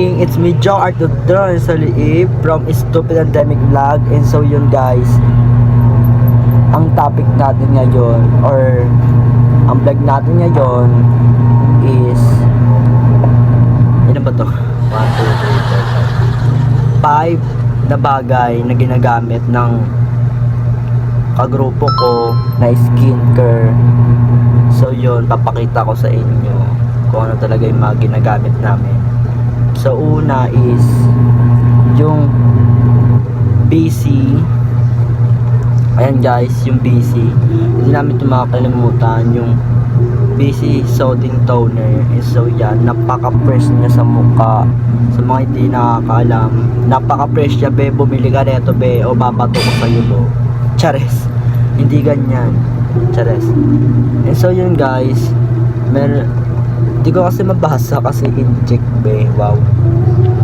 morning, it's me Joe Artudron sa liib from Stupid Endemic Vlog. And so yun guys, ang topic natin ngayon or ang vlog natin ngayon is ano ba to? 1, 2, 3, 4, 5 na bagay na ginagamit ng kagrupo ko na skincare. So yun, papakita ko sa inyo kung ano talaga yung mga ginagamit namin. So una is yung BC. Ayan guys, yung BC. Hindi namin ito makakalimutan, yung BC Soothing Toner. So yan, napaka-fresh niya sa mukha. Sa mga hindi nakakaalam, napaka-fresh niya be. Bumili ka neto be o babato ko sa'yo to. Chares. Hindi ganyan. Chares. And so yun guys, hindi ko kasi mabasa kasi inject be. Wow.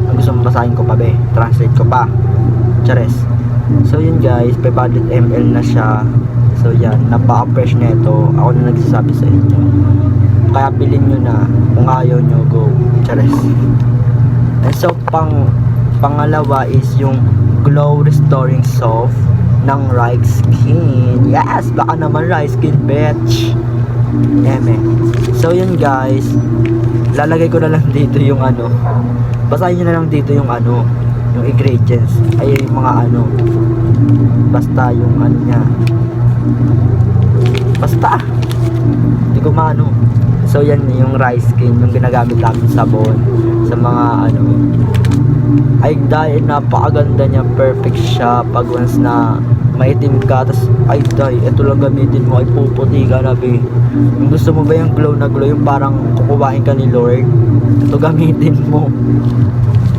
Ang gusto mong basahin ko pa be, translate ko pa. Chares. So yun guys, 500 ml na siya. So yan, napaka-fresh na ito. Ako na nagsasabi sa inyo. Kaya bilhin nyo na. Kung ayaw nyo, go. Chares. And so pangalawa is yung Glow Restoring Soft ng Right Skin. Yes, baka naman Right Skin bitch. Eme. So yun guys, lalagay ko na lang dito yung ano. Basahin nyo na lang dito yung ano, yung ingredients. Ay yung mga ano. Basta yung ano niya. Basta hindi ko maano. So yan yung Rice Skin, yung ginagamit namin sabon sa mga ano. Ay dahil napakaganda niya, perfect siya pag once na maitim ka, tas ay day, ito lang gamitin mo, ay puputi ka na be. Kung gusto mo ba yung glow na glow, yung parang kukuhain ka ni Lord, ito gamitin mo.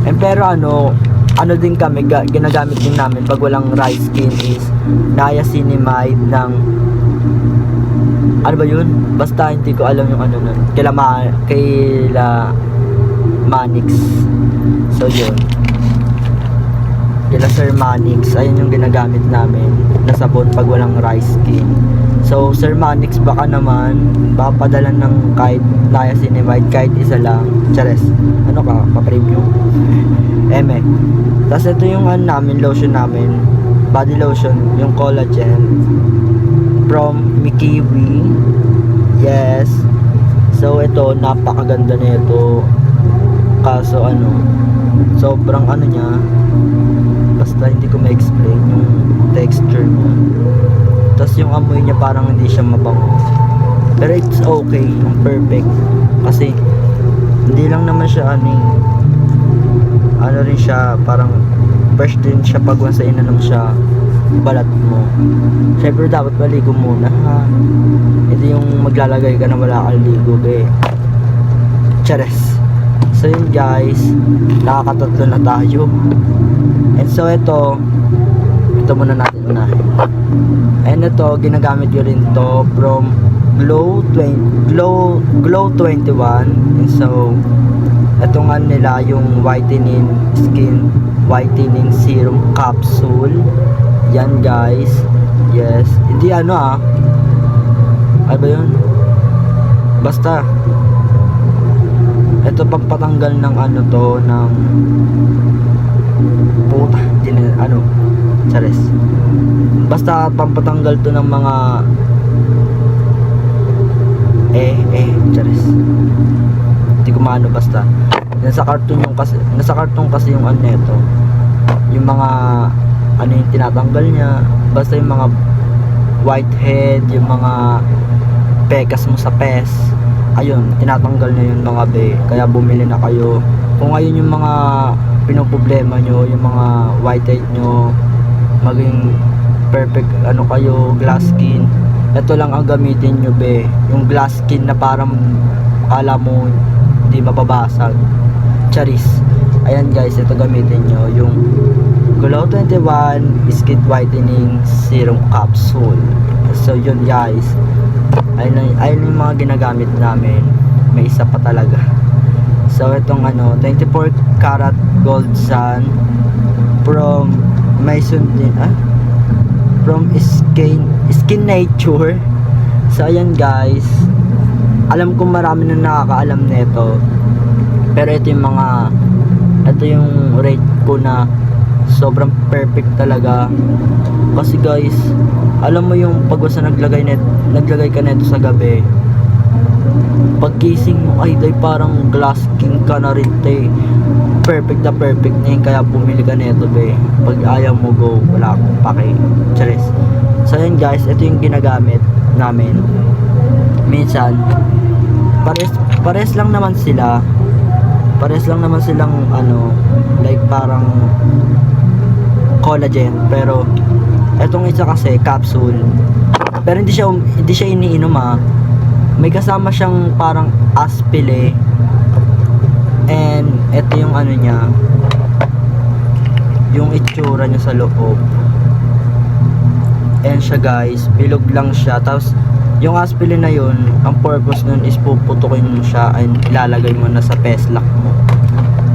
And pero ano din kami, ginagamit din namin pag walang Rice Skin is niacinamide ng ano ba yun? Basta hindi ko alam yung ano nun. Kaila Manix. So yun. Kaila Sir Manix. Ayun yung ginagamit namin na sabon pag walang Rice Skin. So Sir Manix baka naman padala ng kahit niacinamide, kahit isa lang. Chares. Ano ka? Pa-preview? Eme. Tapos ito yung ano namin, lotion namin. Body lotion. Yung collagen. From Mikiwi. Yes. So ito, napakaganda nito. Kaso ano, sobrang ano niya, basta hindi ko ma-explain yung texture niya. Tapos yung amoy niya parang hindi siya mabango. Pero it's okay, yung perfect. Kasi hindi lang naman siya ano rin siya, parang fresh din siya pag once inanom siya balat mo. Syempre dapat maligo muna ha. Hindi yung maglalagay ka na wala kang ligo be. Chares. So yun guys, nakakatatlo na tayo. And so ito muna natin unahin. And ito, ginagamit ko rin to from Glow 21. And so ito nga nila yung whitening skin whitening serum capsule. Yan guys. Yes. Hindi ano ano ba yun? Basta ito pampatanggal ng ano to, ng puta, ano, chares. Basta pampatanggal to ng mga chares. Hindi ko maano, basta nasa karton kasi yung ano nito, yung mga ano yung tinatanggal niya. Basta yung mga whitehead, yung mga pekas mo sa pes, ayun, tinatanggal na yun mga be. Kaya bumili na kayo. Kung ayun yung mga pinoproblema nyo, yung mga whitehead nyo, maging perfect ano kayo, glass skin, ito lang ang gamitin nyo be. Yung glass skin na parang akala mo hindi mababasag. Charis. Ayan guys, ito gamitin nyo yung Glow 21 Skin Whitening Serum Capsule. So yun guys, ayun yung mga ginagamit namin. May isa pa talaga. So itong ano, 24 karat gold sun from Maison din, from Skin Nature. So ayan guys, alam ko marami na nakakaalam nito, pero ito yung mga ito yung rate ko na sobrang perfect talaga. Kasi guys, alam mo yung pag basta naglagay ka nito sa gabi, paggising mo ay parang glass king ka na rin te. Perfect na perfect na yun, kaya bumili ka nito be. Pag ayaw mo go, wala akong pake. Charis. So yun guys, ito yung ginagamit namin. Minsan pares lang naman sila. Pares lang naman silang like parang collagen, pero etong isa kasi capsule. Pero hindi siya iniinom may kasama siyang parang aspile. And ito yung niya, yung itsura niya sa loob. And siya guys, bilog lang siya. Tapos yung aspile na yun, ang purpose nun is puputukin mo siya and ilalagay mo na sa peslak mo.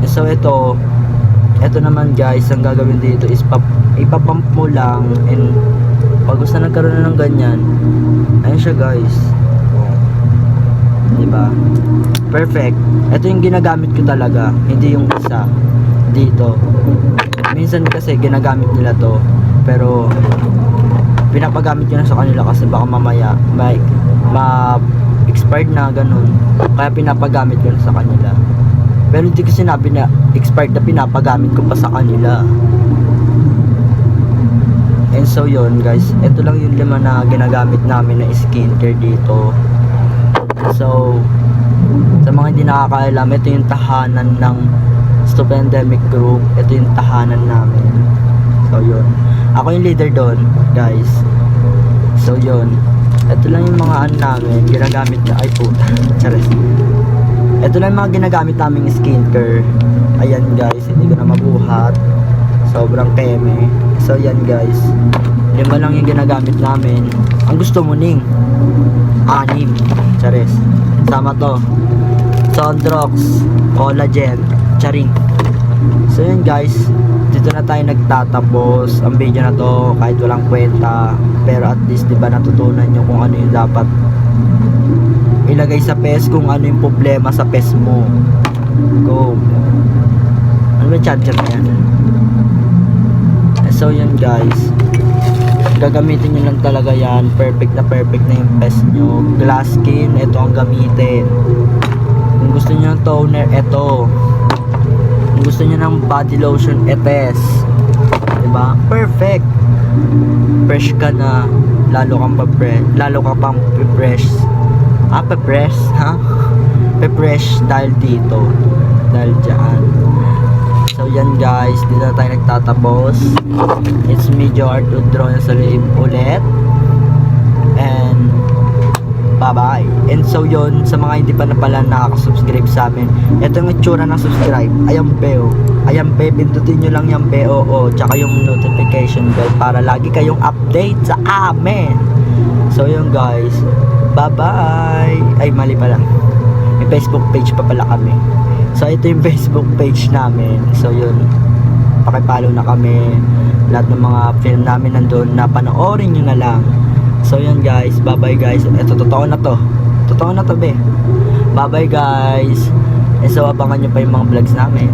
So ito naman guys, ang gagawin dito is ipapump mo lang, and pag gusto nagkaroon na ng ganyan, ayun siya guys. Diba? Perfect. Ito yung ginagamit ko talaga, hindi yung isa dito. Minsan kasi ginagamit nila to, pero pinapagamit ko na sa kanila kasi baka mamaya expired na ganun, kaya pinapagamit ko na sa kanila. Pero hindi ko sinabi na expired na pinapagamit ko pa sa kanila. And so yun guys, ito lang yung 5 na ginagamit namin na skincare dito. So sa mga hindi nakakaalam, ito yung tahanan ng Stupendemic Group. Ito yung tahanan namin. So yun, ako yung leader doon guys. So yun, ito lang yung mga namin ginagamit na, ay puta, charis. Ito lang yung mga ginagamit naming skincare. Ayan guys, hindi ko na mabuhat, sobrang keme. So yan guys, 5 lang yung ginagamit namin. Ang gusto mo ning 6, charis. Sama to Sondrox, collagen, charing. So yun guys, dito na tayo nagtatapos ang video na to, kahit walang kwenta, pero at least diba natutunan nyo kung ano yung dapat ilagay sa PES, kung ano yung problema sa PES mo. Go. Ano ba charger na yan? So yun guys, gagamitin nyo lang talaga yan. Perfect na yung PES nyo. Glass skin, ito ang gamitin. Kung gusto nyo ng toner, ito. Kung gusto nyo ng body lotion, etes. Diba? Perfect. Fresh ka na. Lalo ka pang pe-fresh. Pe-fresh, ha? Pe-fresh dahil dito. Dahil dyan. So yan guys, dito na tayo nagtatapos. It's me, Joe Arthur Drone sa live ulit. And bye-bye. And so yun, sa mga hindi pa na pala nakaka-subscribe sa amin, ito yung itsura ng subscribe. Ayan beo. Ayan be, pindutin nyo lang yung BOO tsaka yung notification bell para lagi kayong update sa amin. So yun guys, bye-bye. Ay mali pala, may Facebook page pa pala kami. So ito yung Facebook page namin. So yun, pakipollow na kami. Lahat ng mga film namin nandun, na panoorin nyo na lang. So yun guys, bye bye guys. Ito totoo na to be. Bye bye guys. So abangan nyo pa yung mga vlogs namin.